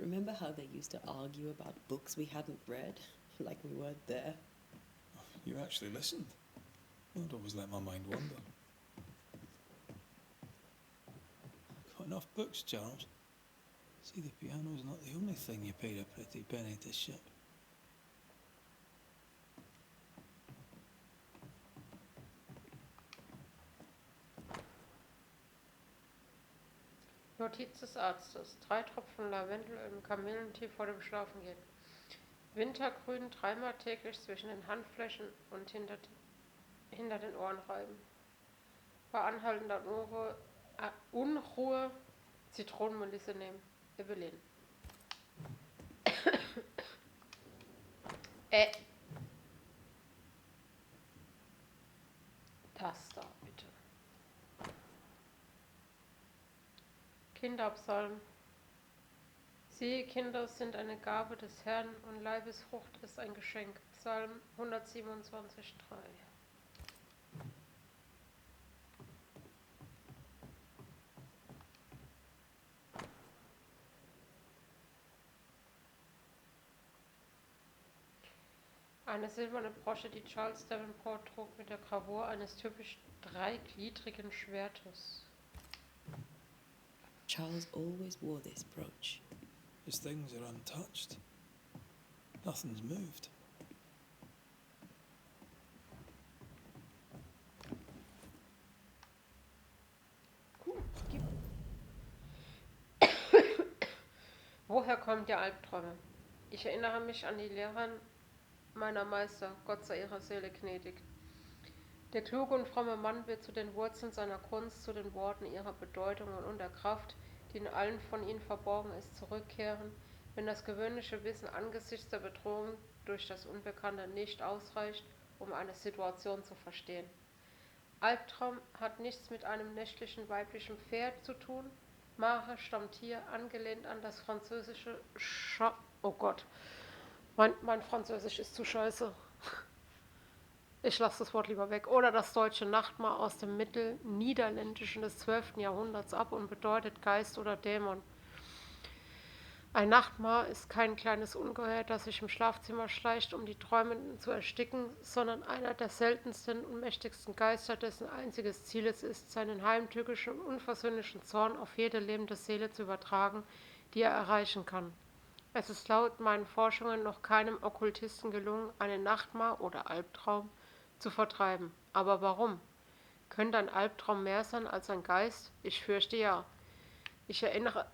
Remember how they used to argue about books we hadn't read, like we weren't there? You actually listened. I'd always let my mind wander. Got enough books, Charles? See, the piano's not the only thing you paid a pretty penny to ship. Notiz des Arztes. 3 Tropfen Lavendelöl im Kamillentee vor dem Schlafengehen. Wintergrün 3-mal täglich zwischen den Handflächen und hinter den Ohren reiben. Bei anhaltender Unruhe Zitronenmelisse nehmen. Evelyn. Das da, bitte. Kinderpsalm. Sie, Kinder, sind eine Gabe des Herrn und Leibesfrucht ist ein Geschenk. Psalm 127,3. Eine silberne Brosche, die Charles Devenport trug mit der Gravur eines typisch dreigliedrigen Schwertes. Charles always wore this brooch. His things are untouched. Nothing's moved. Woher kommen die Albträume? Ich erinnere mich an die Lehren meiner Meister, Gott sei ihrer Seele gnädig. Der kluge und fromme Mann wird zu den Wurzeln seiner Kunst, zu den Worten ihrer Bedeutung und der Kraft, die in allen von ihnen verborgen ist, zurückkehren, wenn das gewöhnliche Wissen angesichts der Bedrohung durch das Unbekannte nicht ausreicht, um eine Situation zu verstehen. Albtraum hat nichts mit einem nächtlichen weiblichen Pferd zu tun. Mare stammt hier, angelehnt an das französische Oh Gott, mein Französisch ist zu scheiße. Ich lasse das Wort lieber weg. Oder das deutsche Nachtmahr aus dem Mittelniederländischen des 12. Jahrhunderts ab und bedeutet Geist oder Dämon. Ein Nachtmahr ist kein kleines Ungeheuer, das sich im Schlafzimmer schleicht, um die Träumenden zu ersticken, sondern einer der seltensten und mächtigsten Geister, dessen einziges Ziel es ist, seinen heimtückischen und unversöhnlichen Zorn auf jede lebende Seele zu übertragen, die er erreichen kann. Es ist laut meinen Forschungen noch keinem Okkultisten gelungen, einen Nachtmahr oder Albtraum zu vertreiben. Aber warum? Könnte ein Albtraum mehr sein als ein Geist? Ich fürchte ja. Ich erinnere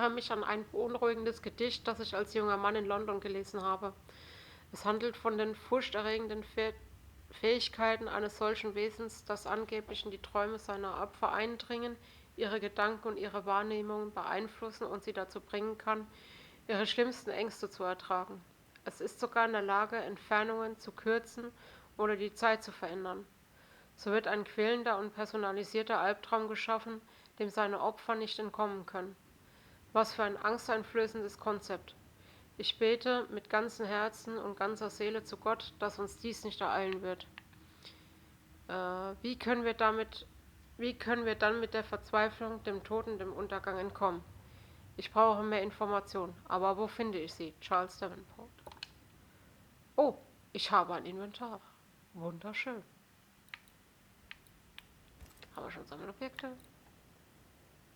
mich an ein beunruhigendes Gedicht, das ich als junger Mann in London gelesen habe. Es handelt von den furchterregenden Fähigkeiten eines solchen Wesens, das angeblich in die Träume seiner Opfer eindringen, ihre Gedanken und ihre Wahrnehmungen beeinflussen und sie dazu bringen kann, ihre schlimmsten Ängste zu ertragen. Es ist sogar in der Lage, Entfernungen zu kürzen oder die Zeit zu verändern. So wird ein quälender und personalisierter Albtraum geschaffen, dem seine Opfer nicht entkommen können. Was für ein angsteinflößendes Konzept. Ich bete mit ganzem Herzen und ganzer Seele zu Gott, dass uns dies nicht ereilen wird. Wie können wir dann mit der Verzweiflung, dem Tod und dem Untergang entkommen? Ich brauche mehr Informationen, aber wo finde ich sie? Charles Devenport. Oh, ich habe ein Inventar. Wunderschön. Haben wir schon Sammelobjekte?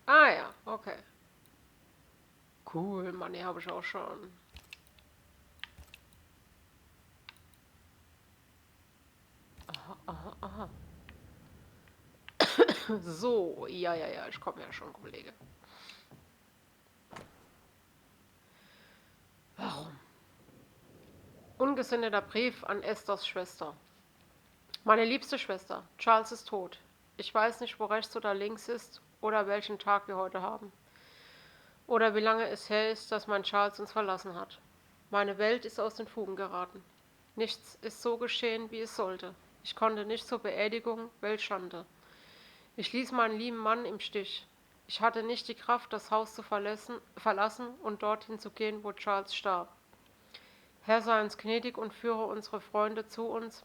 Ah ja, okay. Cool, Money habe ich auch schon. Aha. So, ja, ich komme ja schon, Kollege. Warum? Ungesendeter Brief an Esthers Schwester. Meine liebste Schwester, Charles ist tot. Ich weiß nicht, wo rechts oder links ist oder welchen Tag wir heute haben. Oder wie lange es her ist, dass mein Charles uns verlassen hat. Meine Welt ist aus den Fugen geraten. Nichts ist so geschehen, wie es sollte. Ich konnte nicht zur Beerdigung, welch Schande. Ich ließ meinen lieben Mann im Stich. Ich hatte nicht die Kraft, das Haus zu verlassen und dorthin zu gehen, wo Charles starb. Herr sei uns gnädig und führe unsere Freunde zu uns,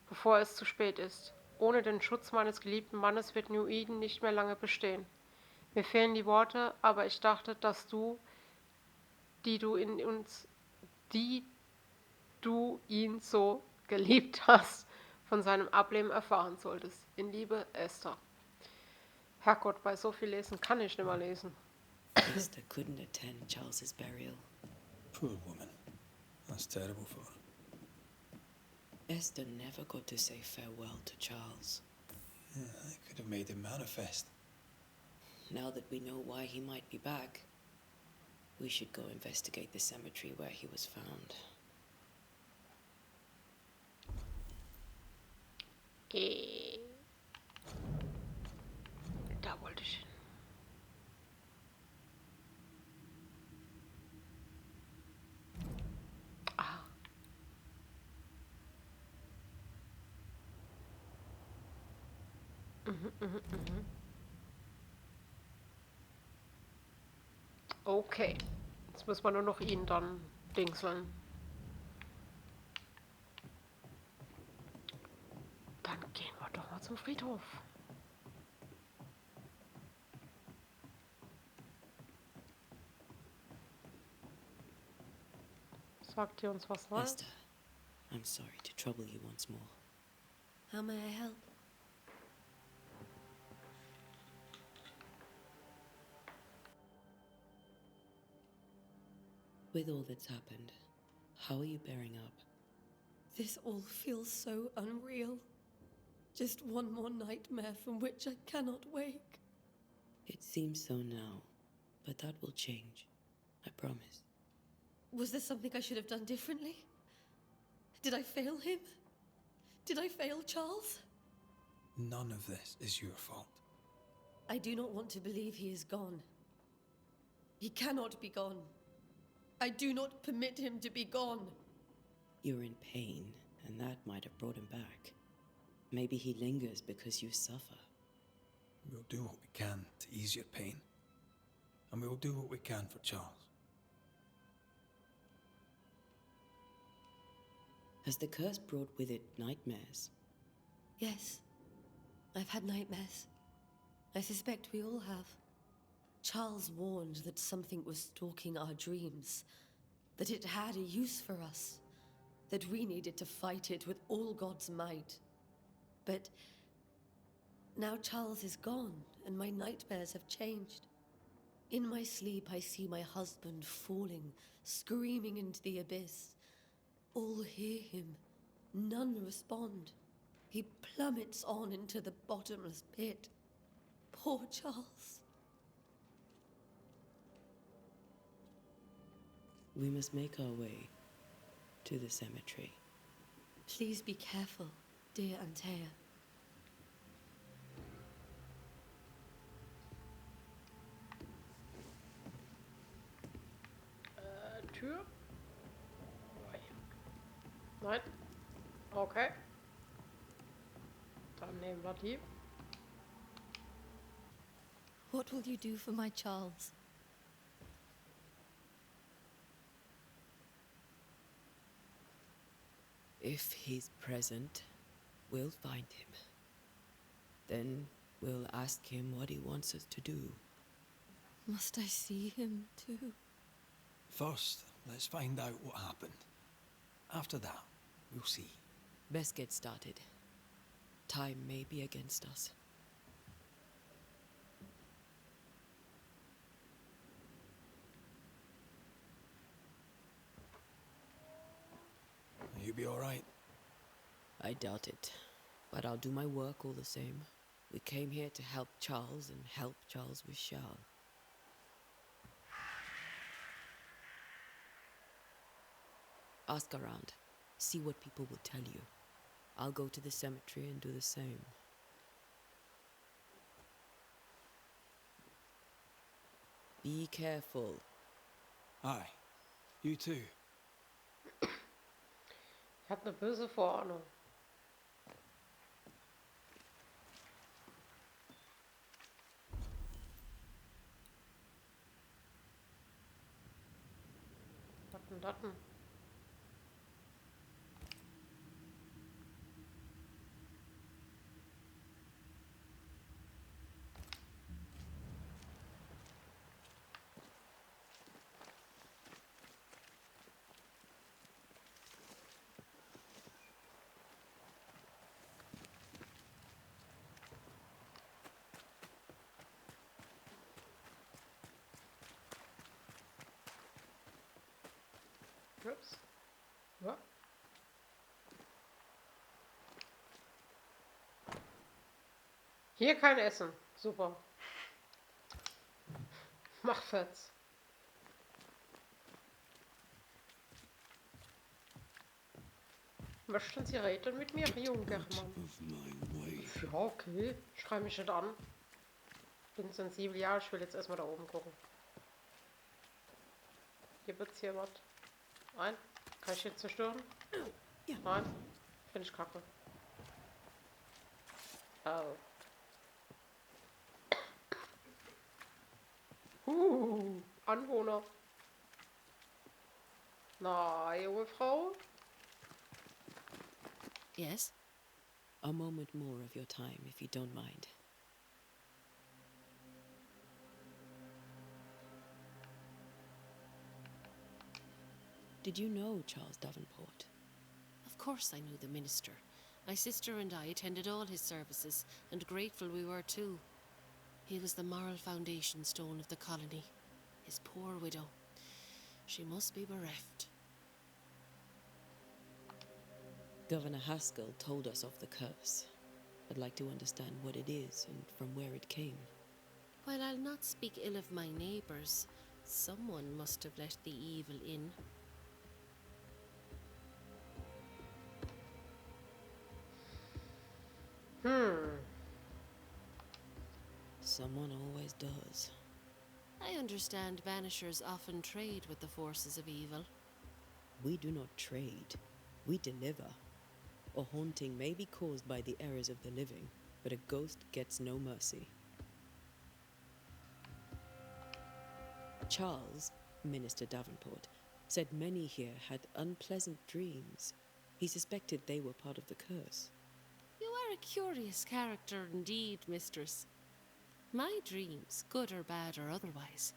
bevor es zu spät ist. Ohne den Schutz meines geliebten Mannes wird New Eden nicht mehr lange bestehen. Mir fehlen die Worte, aber ich dachte, dass du, die du in uns, die du ihn so geliebt hast, von seinem Ableben erfahren solltest. In Liebe, Esther. Herrgott, bei so viel Lesen kann ich nicht mehr lesen. Esther couldn't attend Charles's burial. Poor woman. That's terrible for her. Esther never got to say farewell to Charles. Yeah, they could have made him manifest. Now that we know why he might be back, we should go investigate the cemetery where he was found. Da wollte ich hin. Ah. Okay. Jetzt muss man nur noch ihn dann dingseln. Dann gehen wir doch mal zum Friedhof. Sagt ihr uns was Neues? Esther, I'm sorry to trouble you once more. How may I help? With all that's happened, how are you bearing up? This all feels so unreal. Just one more nightmare from which I cannot wake. It seems so now, but that will change. I promise. Was there something I should have done differently? Did I fail him? Did I fail Charles? None of this is your fault. I do not want to believe he is gone. He cannot be gone. I do not permit him to be gone. You're in pain, and that might have brought him back. Maybe he lingers because you suffer. We'll do what we can to ease your pain. And we'll do what we can for Charles. Has the curse brought with it nightmares? Yes, I've had nightmares. I suspect we all have. Charles warned that something was stalking our dreams, that it had a use for us, that we needed to fight it with all God's might. But now Charles is gone, and my nightmares have changed. In my sleep, I see my husband falling, screaming into the abyss. All hear him. None respond. He plummets on into the bottomless pit. Poor Charles. We must make our way to the cemetery. Please be careful, dear Antea. Tür? Nein? Okay. Dann nehmen wir die. What will you do for my Charles? If he's present, we'll find him. Then we'll ask him what he wants us to do. Must I see him too? First, let's find out what happened. After that, we'll see. Best get started. Time may be against us. You be all right? I doubt it, but I'll do my work all the same. We came here to help Charles, and help Charles we shall. Ask around. See what people will tell you. I'll go to the cemetery and do the same. Be careful. Aye. You too. Ich habe eine böse Vorahnung. Datten. Ups. Ja. Hier kein Essen. Super. Mach Fetz. Möchten Sie reden mit mir, junger Mann? Of my way. Ja, okay. Schrei mich nicht an. Bin sensibel, ja, ich will jetzt erstmal da oben gucken. Gibt's hier was? Nein? Kann ich jetzt zerstören? Ja. Nein? Finde ich kacke. Oh. Anwohner. Na, junge Frau? Yes? A moment more of your time, if you don't mind. Did you know Charles Devenport? Of course I knew the minister. My sister and I attended all his services, and grateful we were too. He was the moral foundation stone of the colony. His poor widow. She must be bereft. Governor Haskell told us of the curse. I'd like to understand what it is and from where it came. While I'll not speak ill of my neighbours, someone must have let the evil in. Someone always does. I understand Banishers often trade with the forces of evil. We do not trade. We deliver. A haunting may be caused by the errors of the living, but a ghost gets no mercy. Charles, Minister Davenport, said many here had unpleasant dreams. He suspected they were part of the curse. You are a curious character indeed, mistress. My dreams, good or bad or otherwise,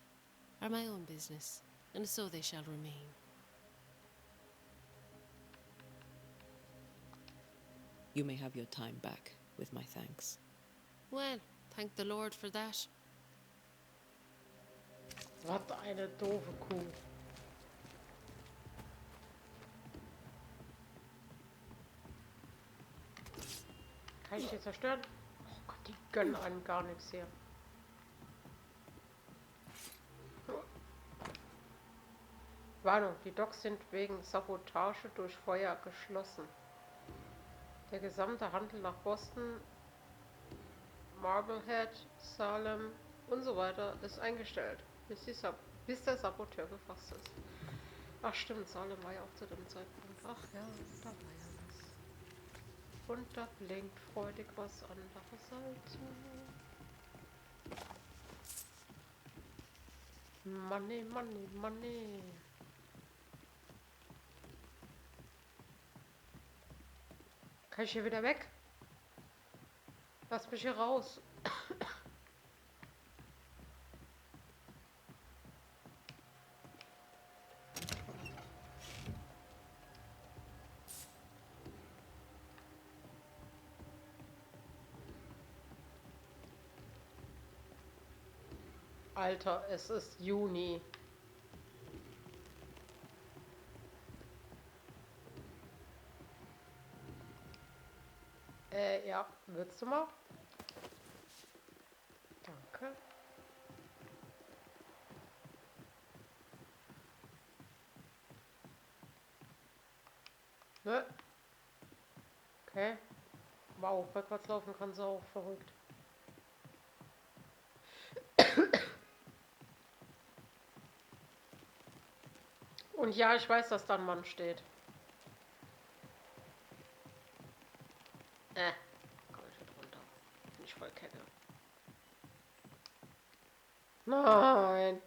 are my own business, and so they shall remain. You may have your time back, with my thanks. Well, thank the Lord for that. Was eine doofe Kuh. Kann ich die zerstören? Oh Gott, die gönnen einem gar nichts hier. Warnung, die Docks sind wegen Sabotage durch Feuer geschlossen. Der gesamte Handel nach Boston, Marblehead, Salem und so weiter ist eingestellt, bis der Saboteur gefasst ist. Ach stimmt, Salem war ja auch zu dem Zeitpunkt. Ach ja, da war ja was. Und da blinkt freudig was andererseits. Money, money, money. Kann ich hier wieder weg? Lass mich hier raus. Alter, es ist Juni. Ja, würdest du mal? Danke. Ne? Okay. Wow, rückwärts laufen kann sie auch, verrückt. Und ja, ich weiß, dass da ein Mann steht. Komm ich nicht runter. Bin ich voll kenne. Nein.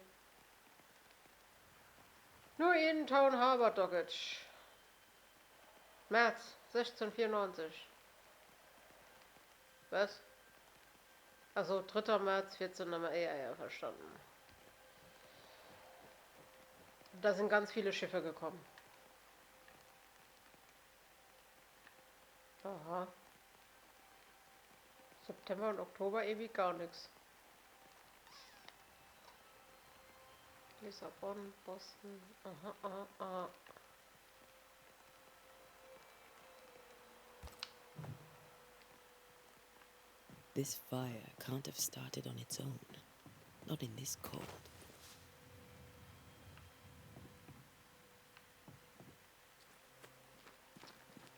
Nur in Town Harbor Doggage. März 1694. Was? Also 3. März 14. Ja, verstanden. Da sind ganz viele Schiffe gekommen. Aha. September und Oktober ewig gar nichts. Lissabon, Boston. Aha, aha, aha. This fire can't have started on its own. Not in this cold.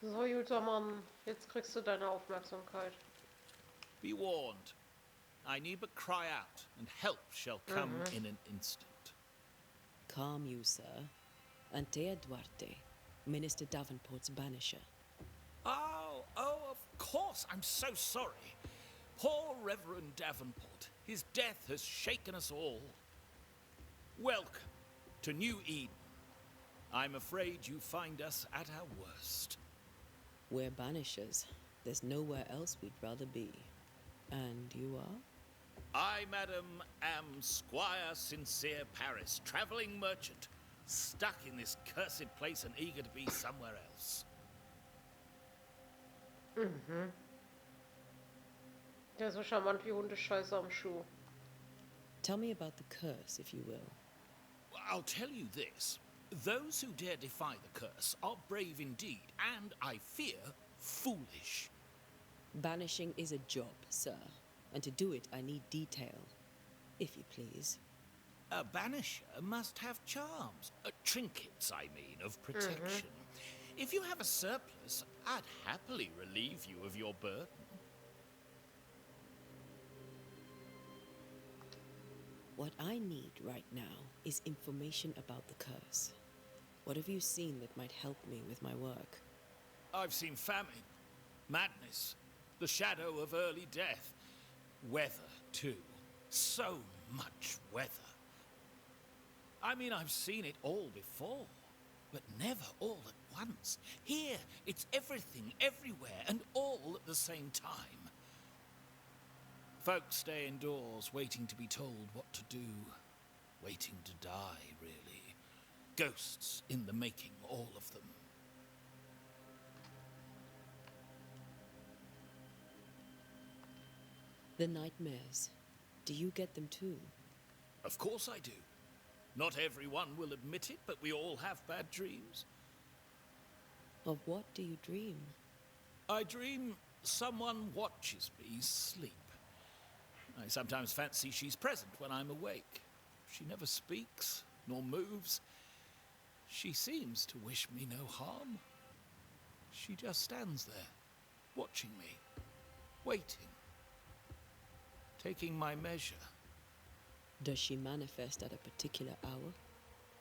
So, guter Mann, jetzt kriegst du deine Aufmerksamkeit. Be warned. I need but cry out, and help shall come in an instant. Calm you, sir. Antea Duarte, Minister Devenport's banisher. Oh, of course. I'm so sorry. Poor Reverend Devenport. His death has shaken us all. Welcome to New Eden. I'm afraid you find us at our worst. We're banishers. There's nowhere else we'd rather be. And you are? I, madam, am Squire Sincere Paris, travelling merchant, stuck in this cursed place and eager to be somewhere else. Der ist so charmant wie Hundescheiße am Schuh. Tell me about the curse, if you will. I'll tell you this. Those who dare defy the curse are brave indeed, and, I fear, foolish. Banishing is a job, sir. And to do it, I need detail. If you please. A banisher must have charms. Trinkets, I mean, of protection. If you have a surplus, I'd happily relieve you of your burden. What I need right now is information about the curse. What have you seen that might help me with my work? I've seen famine, madness, the shadow of early death. Weather, too. So much weather. I mean, I've seen it all before, but never all at once. Here, it's everything, everywhere, and all at the same time. Folks stay indoors, waiting to be told what to do. Waiting to die, really. Ghosts in the making, all of them. The nightmares. Do you get them too? Of course I do. Not everyone will admit it, but we all have bad dreams. Of what do you dream? I dream someone watches me sleep. I sometimes fancy she's present when I'm awake. She never speaks, nor moves. She seems to wish me no harm. She just stands there, watching me, waiting, taking my measure. Does she manifest at a particular hour?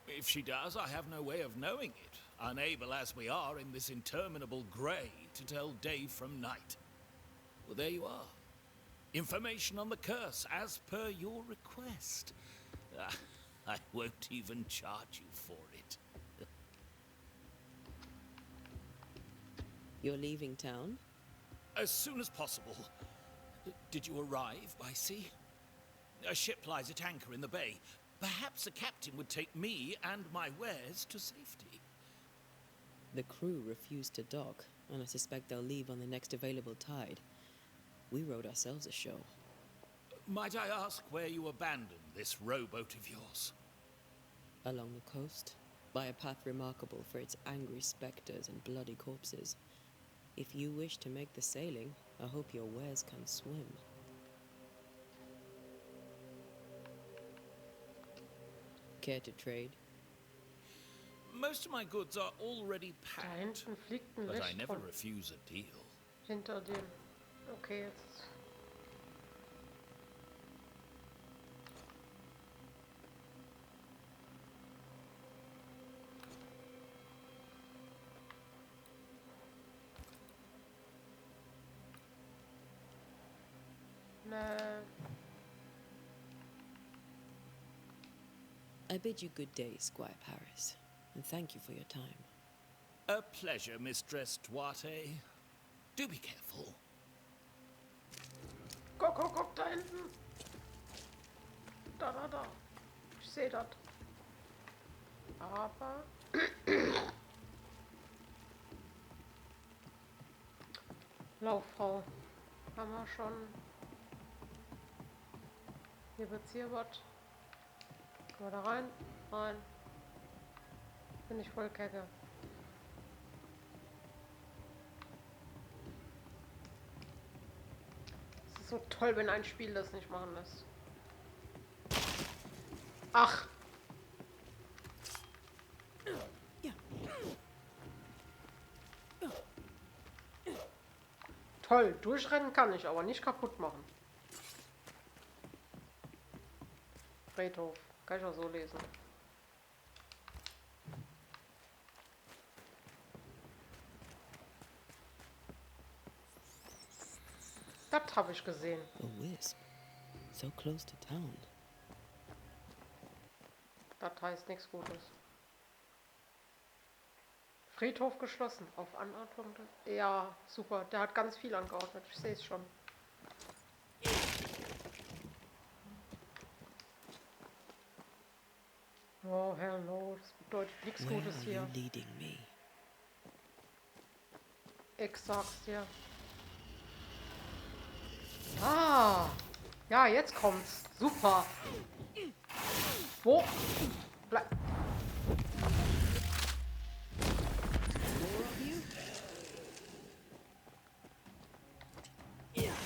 If she does, I have no way of knowing it, unable as we are in this interminable grey to tell day from night. Well, there you are. Information on the curse, as per your request. I won't even charge you for it. You're leaving town? As soon as possible. Did you arrive by sea? A ship lies at anchor in the bay. Perhaps a captain would take me and my wares to safety. The crew refused to dock, and I suspect they'll leave on the next available tide. We rode ourselves ashore. Might I ask where you abandoned this rowboat of yours? Along the coast, by a path remarkable for its angry spectres and bloody corpses. If you wish to make the sailing, I hope your wares can swim. Care to trade? Most of my goods are already Da packed, hinten fliegt ein but I Licht never von refuse a deal. hinter dem. Okay, jetzt. Ne, I bid you good day, Squire Paris, and thank you for your time. A pleasure, Mistress Duarte. Do be careful. guck, da hinten. Da. Ich sehe das. Aber. Lauffrau. Haben wir schon. Hier wird's hier was. Können wir da rein? Rein. Bin ich voll kacke. Es So toll, wenn ein Spiel das nicht machen lässt. Ach! Toll, durchrennen kann ich, aber nicht kaputt machen. Friedhof. Kann ich auch so lesen. Das habe ich gesehen. A wisp. So close to town. Das heißt nichts Gutes. Friedhof geschlossen. Auf Anordnung. Ja, super. Der hat ganz viel angeordnet. Ich sehe es schon. Oh, Herr No. Das bedeutet nichts Where Gutes are hier. you leading me? Ich sag's dir. Ah! Ja, jetzt kommt's. Super. Wo? Bleib.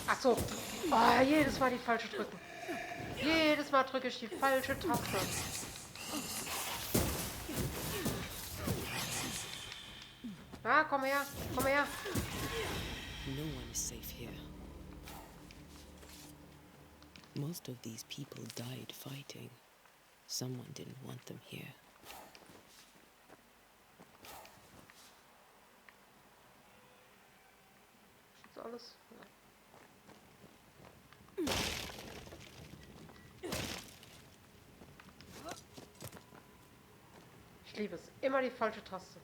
Ach so. Oh, jedes Mal die falsche drücken. Jedes Mal drücke ich die falsche Taste. Ah, komm her. Komm her. No one is safe here. Most of these people died fighting. Someone didn't want them here. Ist alles? Ja. Ich liebe es. Immer die falsche Taste.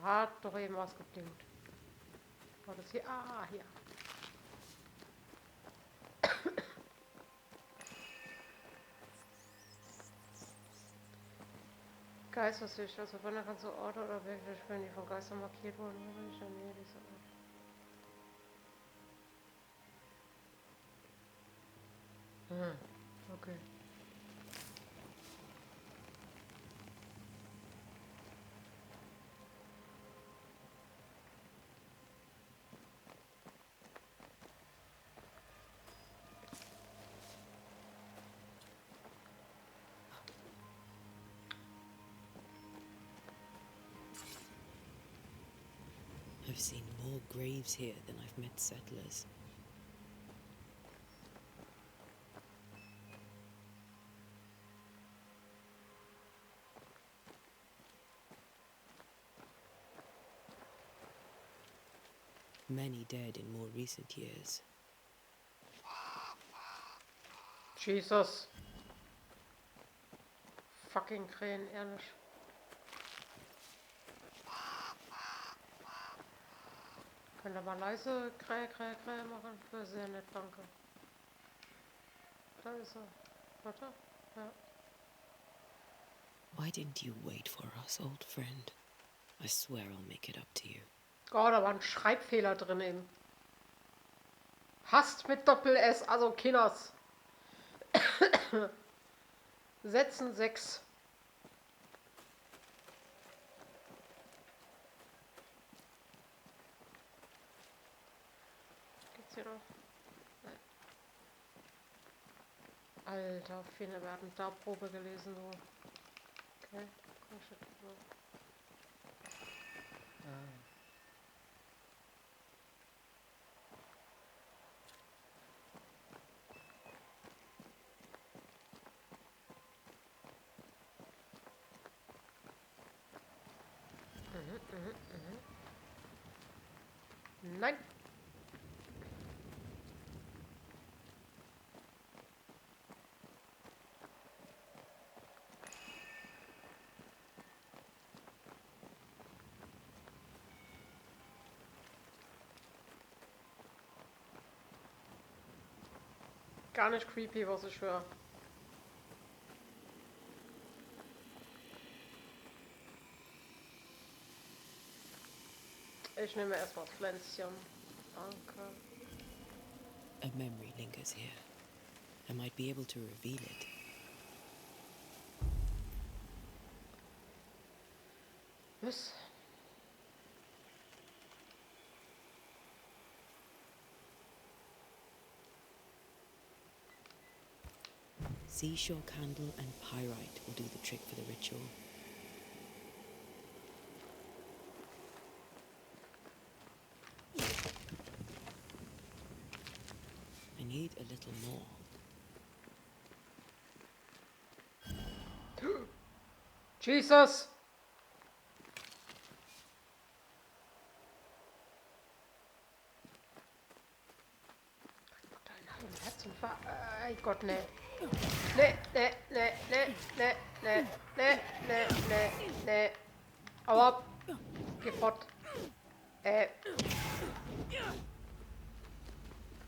Hat doch eben was geblinkt. War das hier? Ah, hier. Geistersicht, also wenn kannst du Orte oder wirklich, wenn die von Geistern markiert wurden, bin ich in der Nähe dieser Ort. Okay. I've seen more graves here than I've met settlers. Many dead in more recent years. Jesus. Fucking Krähen, ehrlich. Könnt ihr mal leise Krähe, Krähe, Krähe machen? Wäre sehr nett, danke. Da ist er. Warte. Ja. Why didn't you wait for us, old friend? I swear I'll make it up to you. Oh, da war ein Schreibfehler drin eben. Hast mit Doppel-S, also Kinders. Setzen 6. Geht's hier noch? Nein. Alter, Finne, wir hatten da Probe gelesen, so. Okay, komm schon. So. Nein. Gar nicht creepy, was ich höre. Ich nehme erstmal Pflänzchen. Danke. A memory lingers here. I might be able to reveal it. Was? Seashore candle and pyrite will do the trick for the ritual. I need a little more. Jesus! Dein Herzen Gott, ne. Ne. Hau ab. Geh fort.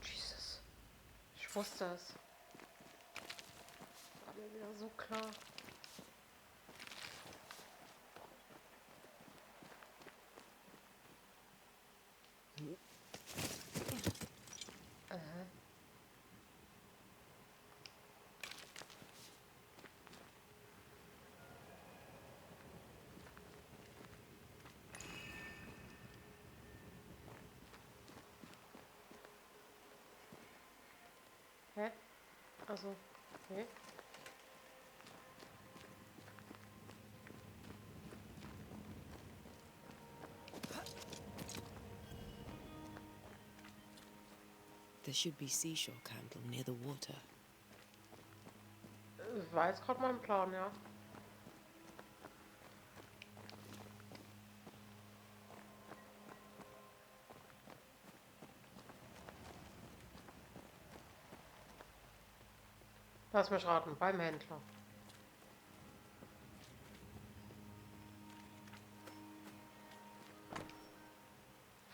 Jesus. Ich wusste es. War mir wieder so klar. Hä? Also, okay. There should be seashore candle near the water. War jetzt gerade mein Plan, ja. Lass mich raten, beim Händler.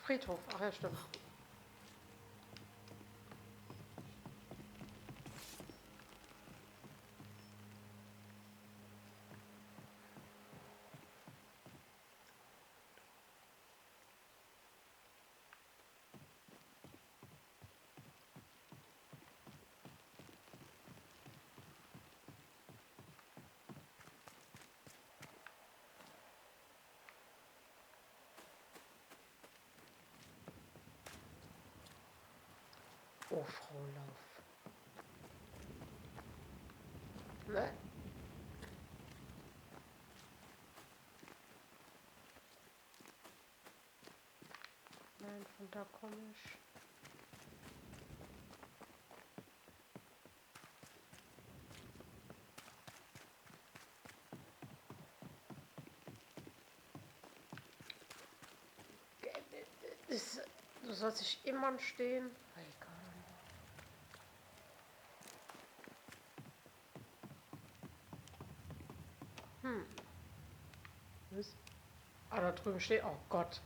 Friedhof, ach ja, stimmt. Oh, Frau Lauf. Ne? Nein, von da komme ich. Du sollst dich immer stehen. Egal. Was? Ah, da drüben steht. Oh Gott.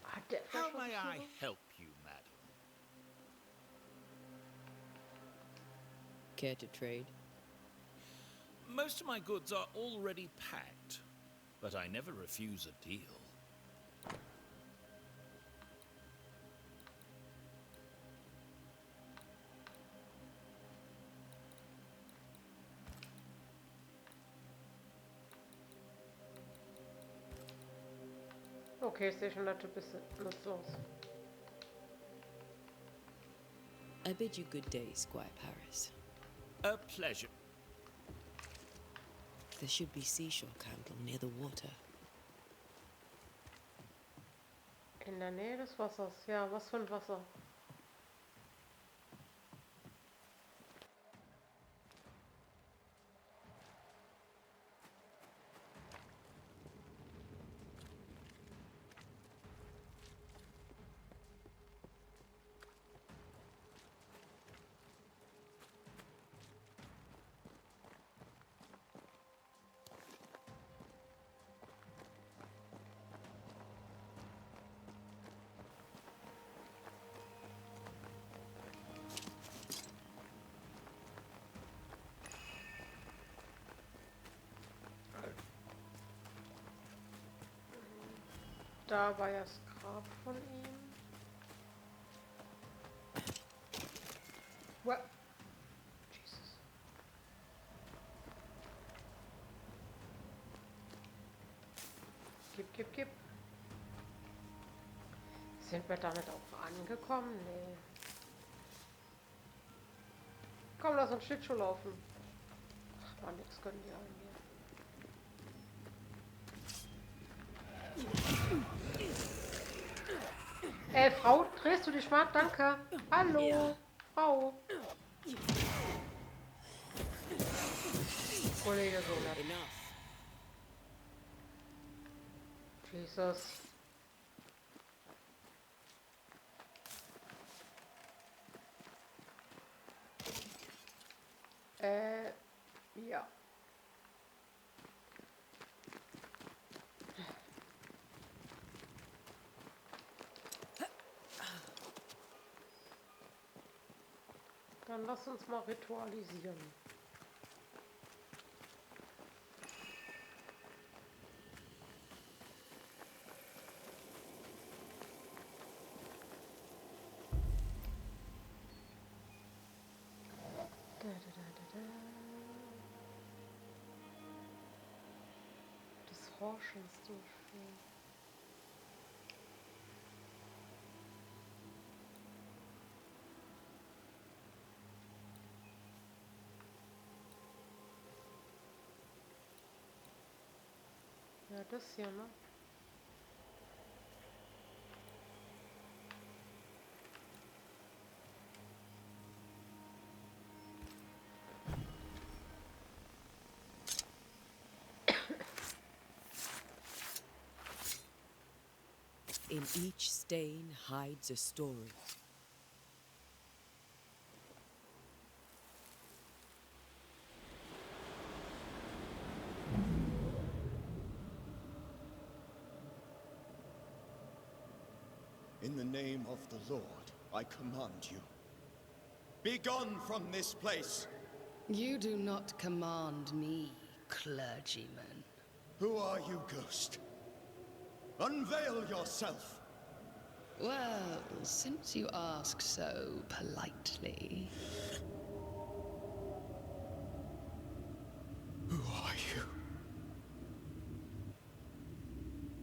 Hat der How schon may I so? help you, madam? Care to trade? Most of my goods are already packed, but I never refuse a deal. Okay, ich sehe schon, dass du bist nutzlos. I bid you good day, Squire Paris. A pleasure. There should be seashore candle near the water. In der Nähe des Wassers. Ja, was für ein Wasser? Da war ja das Grab von ihm. What? Jesus. Gib. Sind wir damit auch angekommen? Nee. Komm, lass uns Schlittschuh laufen. Ach man, nix können die einen hier. Ey, Frau, drehst du dich mal? Danke. Hallo, Frau. Kollege, so nett. Enough. Jesus. Ja. Dann lass uns mal ritualisieren. Des Horchens durchführen. Ja, das hier, ne? In each stain hides a story. In the name of the Lord, I command you. Be gone from this place! You do not command me, clergyman. Who are you, ghost? Unveil yourself! Well, since you ask so politely. Who are you?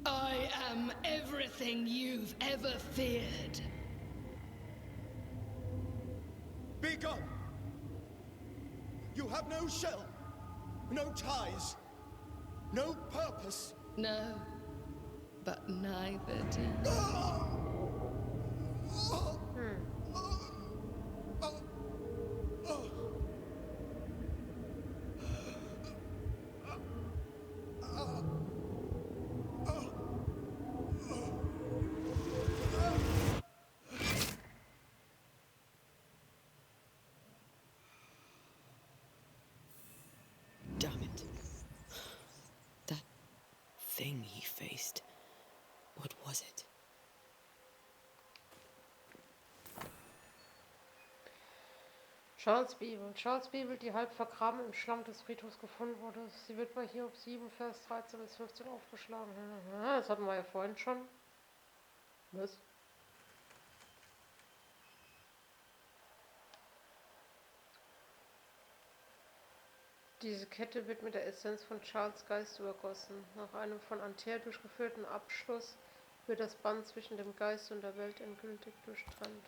I am everything you've ever feared. Be gone! You have no shell, no ties, no purpose. No, but neither do you. Damn it. That thing he faced. What was it? Charles Bibel. Charles Bibel, die halb vergraben im Schlamm des Friedhofs gefunden wurde. Sie wird bei Hiob 7, Vers 13 bis 15 aufgeschlagen. Ja, das hatten wir ja vorhin schon. Was? Diese Kette wird mit der Essenz von Charles Geist übergossen. Nach einem von Anter durchgeführten Abschluss wird das Band zwischen dem Geist und der Welt endgültig durchtrennt.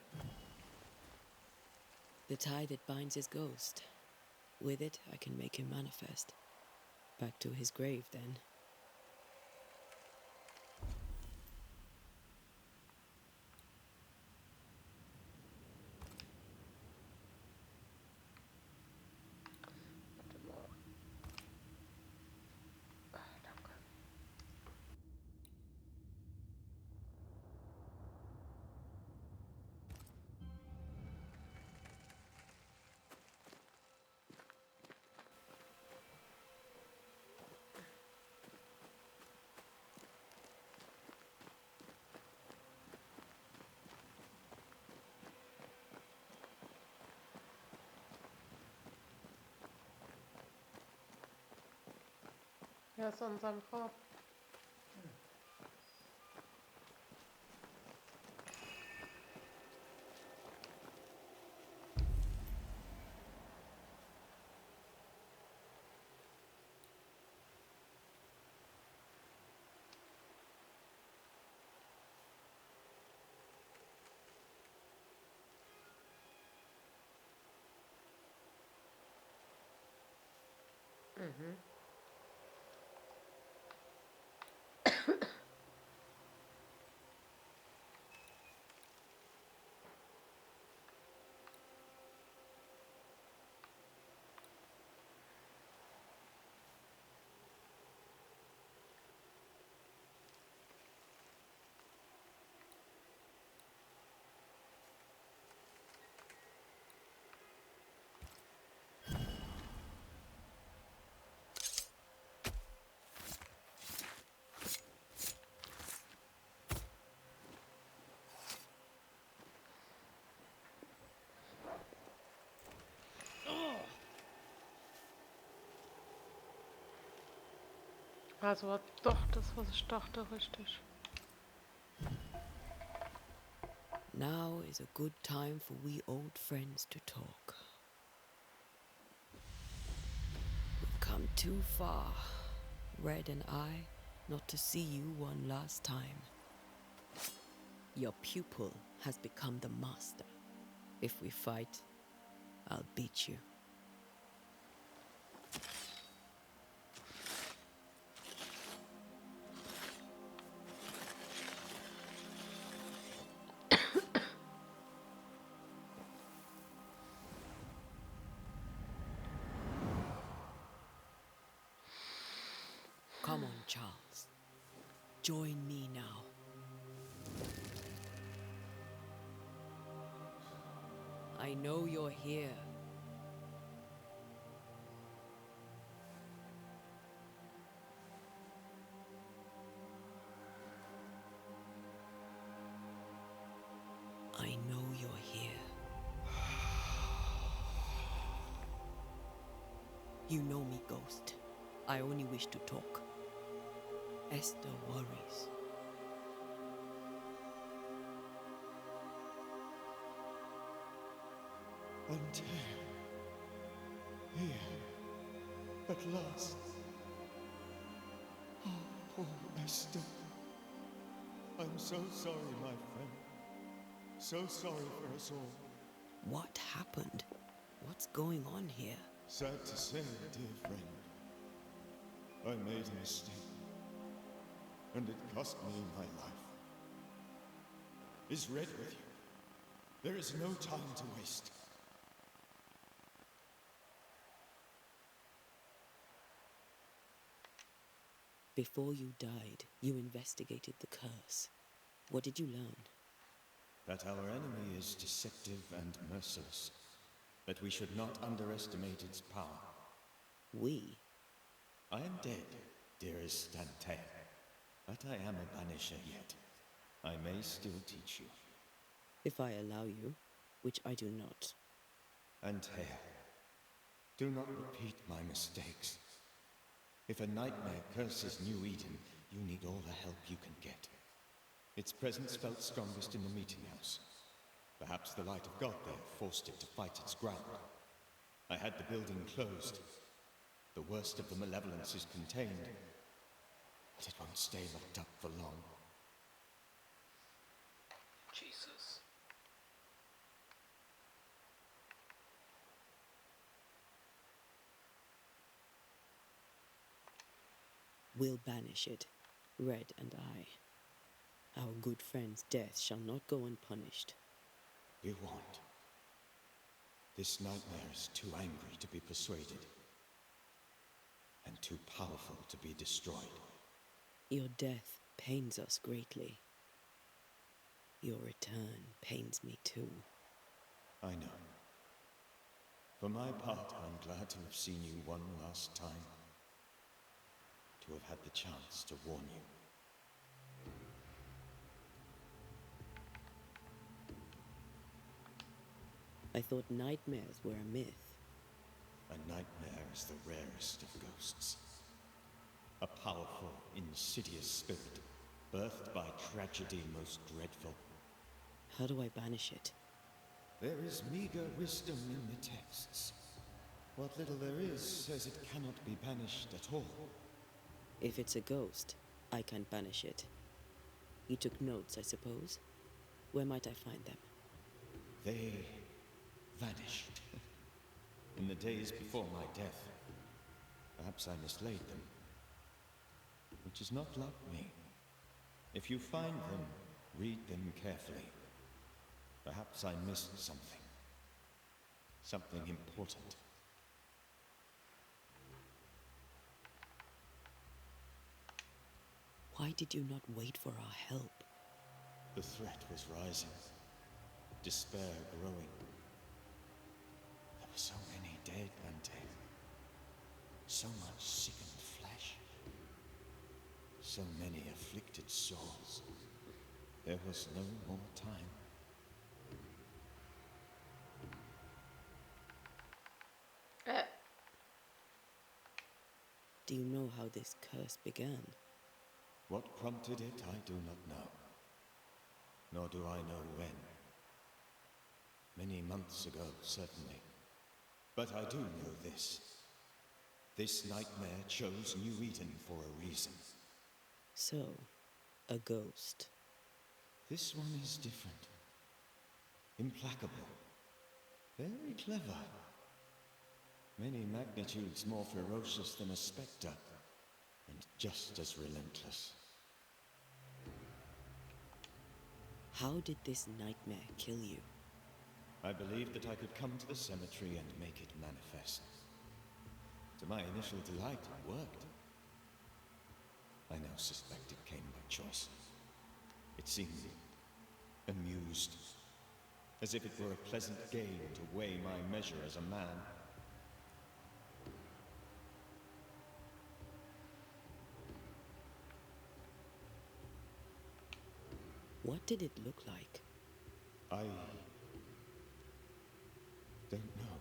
The tie that binds his ghost. With it, I can make him manifest. Back to his grave, then. Warte mal. Danke. Er ist an seinem Grab. Also war doch das, was ich dachte, richtig. Now is a good time for we old friends to talk. We've come too far, Red and I, not to see you one last time. Your pupil has become the master. If we fight, I'll beat you. Come on, Charles. Join me now. I know you're here. I know you're here. You know me, Ghost. I only wish to talk. Esther worries. Until here, at last. Oh, poor Esther. I'm so sorry, my friend. So sorry for us all. What happened? What's going on here? Sad to say, dear friend, I made a mistake, and it cost me my life. Is Red with you? There is no time to waste. Before you died, you investigated the curse. What did you learn? That our enemy is deceptive and merciless. That we should not underestimate its power. We? I am dead, dearest Antea, but I am a Banisher yet. I may still teach you. If I allow you, which I do not. Antea, do not repeat my mistakes. If a nightmare curses New Eden, you need all the help you can get. Its presence felt strongest in the meeting house. Perhaps the light of God there forced it to fight its ground. I had the building closed. The worst of the malevolence is contained, but it won't stay locked up for long. Jesus. We'll banish it, Red and I. Our good friend's death shall not go unpunished. You won't. This nightmare is too angry to be persuaded, and too powerful to be destroyed. Your death pains us greatly. Your return pains me too. I know. For my part, I'm glad to have seen you one last time. To have had the chance to warn you. I thought nightmares were a myth. A nightmare is the rarest of ghosts. A powerful, insidious spirit, birthed by tragedy most dreadful. How do I banish it? There is meager wisdom in the texts. What little there is says it cannot be banished at all. If it's a ghost, I can't banish it. You took notes, I suppose? Where might I find them? They vanished. In the days before my death. Perhaps I mislaid them. Which is not like me. If you find them, read them carefully. Perhaps I missed something. Something important. Why did you not wait for our help? The threat was rising. Despair growing. There were so many dead and dead. So much sickened flesh. So many afflicted souls. There was no more time. Do you know how this curse began? What prompted it, I do not know. Nor do I know when. Many months ago, certainly. But I do know this. This nightmare chose New Eden for a reason. So, a ghost. This one is different. Implacable. Very clever. Many magnitudes more ferocious than a spectre, and just as relentless. How did this nightmare kill you? I believed that I could come to the cemetery and make it manifest. To my initial delight, it worked. I now suspect it came by choice. It seemed amused, as if it were a pleasant game to weigh my measure as a man. What did it look like? I don't know.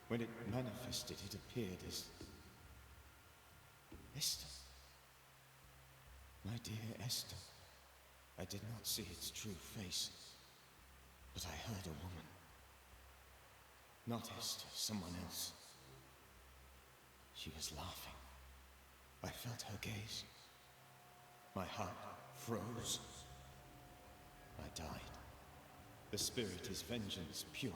When it manifested, it appeared as Esther. My dear Esther. I did not see its true face, but I heard a woman. Not Esther, someone else. She was laughing. I felt her gaze. My heart froze. I died. The spirit is vengeance pure.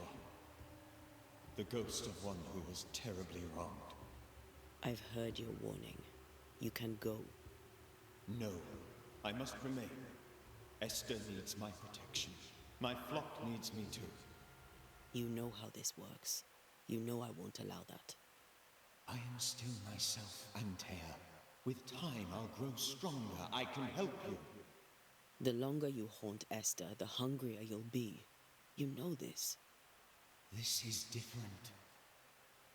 The ghost of one who was terribly wronged. I've heard your warning. You can go. No, I must remain. Esther needs my protection. My flock needs me too. You know how this works. You know I won't allow that. I am still myself, Antea. With time, I'll grow stronger. I can help you. The longer you haunt Esther, the hungrier you'll be. You know this. This is different.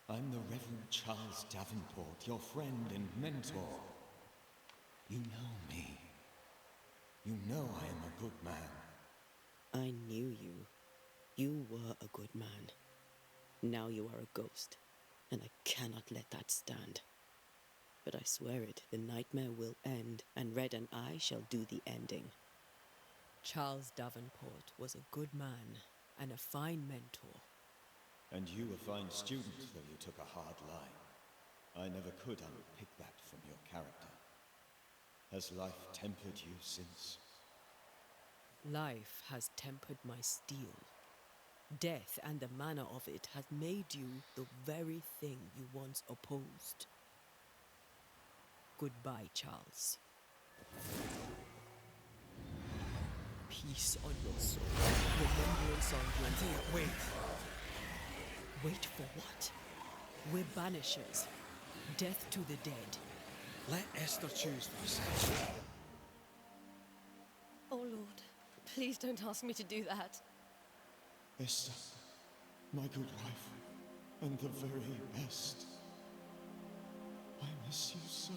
I'm the Reverend Charles Devenport, your friend and mentor. You know me. You know I am a good man. I knew you. You were a good man. Now you are a ghost, and I cannot let that stand. But I swear it, the nightmare will end, and Red and I shall do the ending. Charles Davenport was a good man and a fine mentor. And you a fine student, though you took a hard line. I never could unpick that from your character. Has life tempered you since? Life has tempered my steel. Death and the manner of it has made you the very thing you once opposed. Goodbye, Charles. Peace on your soul. Remembrance on your Antea, wait. Wait for what? We're banishers. Death to the dead. Let Esther choose for herself. Oh, Lord, please don't ask me to do that. Esther, my good wife, and the very best. I miss you so.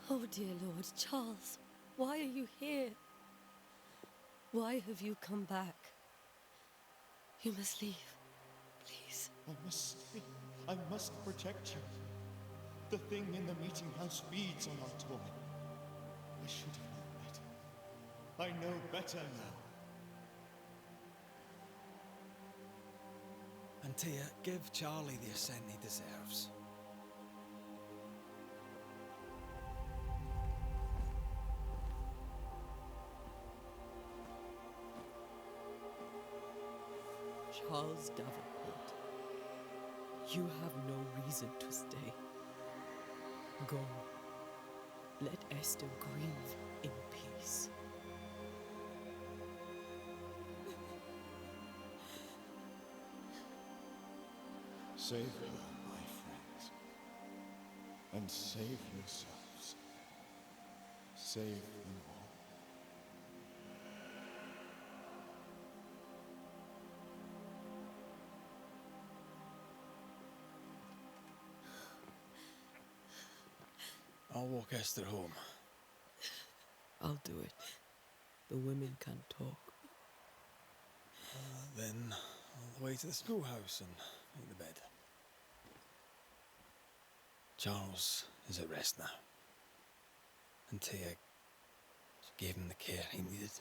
Oh, dear Lord, Charles, why are you here? Why have you come back? You must leave, please. I must stay. I must protect you. The thing in the meeting house feeds on our toy. I should have known better. I know better now. Antea, give Charlie the ascent he deserves. Charles Davenport. You have no reason to stay. Go. Let Esther grieve in peace. Save her, my friends. And save yourselves. Save them all. I'll walk Esther home. I'll do it. The women can't talk. Then all the way to the schoolhouse and make the bed. Charles is at rest now. And Tia gave him the care he needed.